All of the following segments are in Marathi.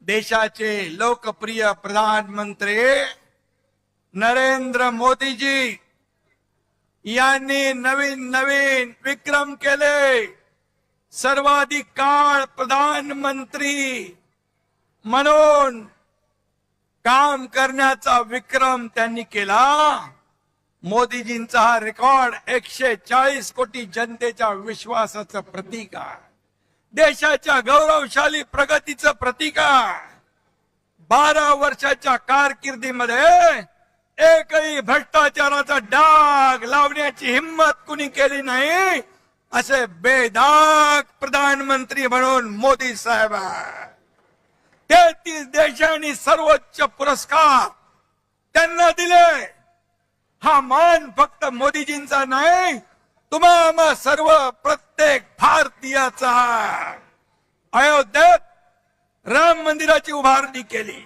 देशाचे लोकप्रिय प्रधानमंत्री नरेंद्र मोदीजी यांनी नवीन नवीन विक्रम केले। सर्वाधिक काळ प्रधानमंत्री म्हणून काम करण्याचा विक्रम त्यांनी केला। मोदीजींचा हा रेकॉर्ड 140 कोटी जनतेच्या विश्वासाचं प्रतीक आहे, देशाच्या गौरवशाली प्रगतीचं प्रतीक आहे। 12 वर्षाच्या कारकिर्दीमध्ये एकही भ्रष्टाचाराचा डाग लावण्याची हिम्मत कुणी केली नाही, असे बेदाग प्रधानमंत्री म्हणून मोदी साहेब आहे। 33 देशांनी सर्वोच्च पुरस्कार त्यांना दिले। हा मान फक्त मोदीजींचा नाही, तुम्हा सर्व प्रत्येक भारतीयाचा। अयोध्येत राम मंदिराची उभारणी केली,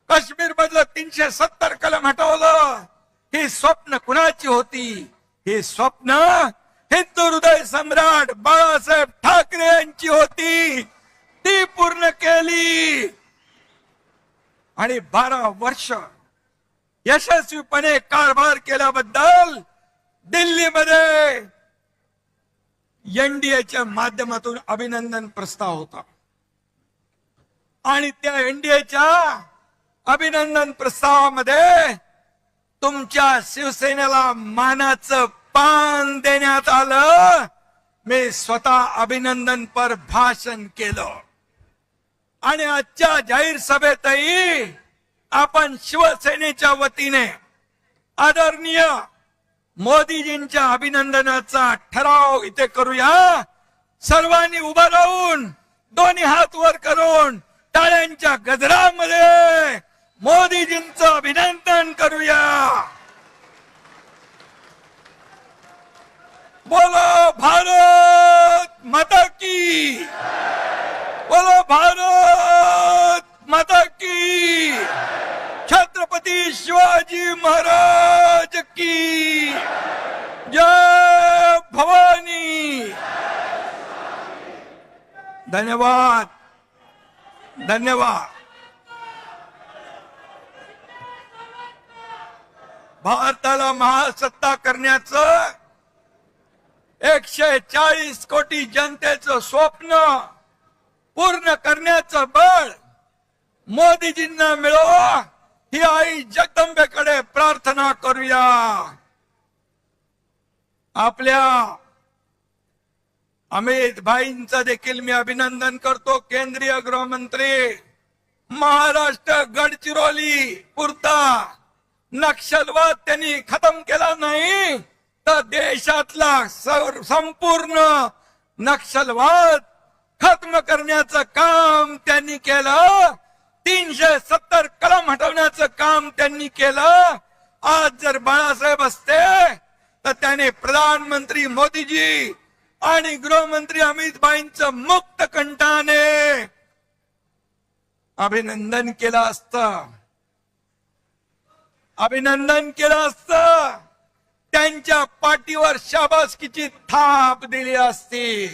काश्मीर मधलं 370 कलम हटवलं। ही स्वप्न कुणाची होती? ही स्वप्न हिंदू हृदय सम्राट बाळासाहेब ठाकरे यांची होती, ती पूर्ण केली। आणि 12 वर्ष यशस्वीपणे कारभार केल्याबद्दल दिल्लीमध्ये एनडीएच्या माध्यमातून अभिनंदन प्रस्ताव होता आणि त्या एनडीएच्या अभिनंदन प्रस्तावामध्ये तुमच्या शिवसेनेला मानाचं पान देण्यात आलं। मी स्वतः अभिनंदनपर भाषण केलं आणि आजच्या जाहीर सभेतही आपण शिवसेनेच्या वतीने आदरणीय मोदीजींच्या अभिनंदनाचा ठराव इथे करूया। सर्वांनी उभं राहून दोन्ही हात वर करून टाळ्यांच्या गजरामध्ये मोदीजींचं अभिनंदन करूया। बोलो भारत माता की, बोलो भारत माता की, छत्रपती शिवाजी महाराज की जय भवानी। धन्यवाद धन्यवाद। भारताला महासत्ता करण्याचं 140 कोटी जनतेचं स्वप्न पूर्ण करण्याचं बळ मोदीजींना मिळो, ही आई जगदंबेकडे प्रार्थना करूया। आपल्या अमित भाईंचं देखील मी अभिनंदन करतो। केंद्रीय गृहमंत्री, महाराष्ट्र गडचिरोली पुरता नक्षलवाद त्यांनी खतम केला नाही तर देशातला संपूर्ण नक्षलवाद खत्म करण्याचं काम त्यांनी केलं। 370 कलम हटवण्याचं काम त्यांनी केलं। आज जर बाळासाहेब असते तर त्याने प्रधानमंत्री मोदीजी आणि गृहमंत्री अमित भाईंचं मुक्त कंठाने अभिनंदन केलं असतं, अभिनंदन केलं असतं, त्यांच्या पाठीवर शाबासकीची थाप दिली असती।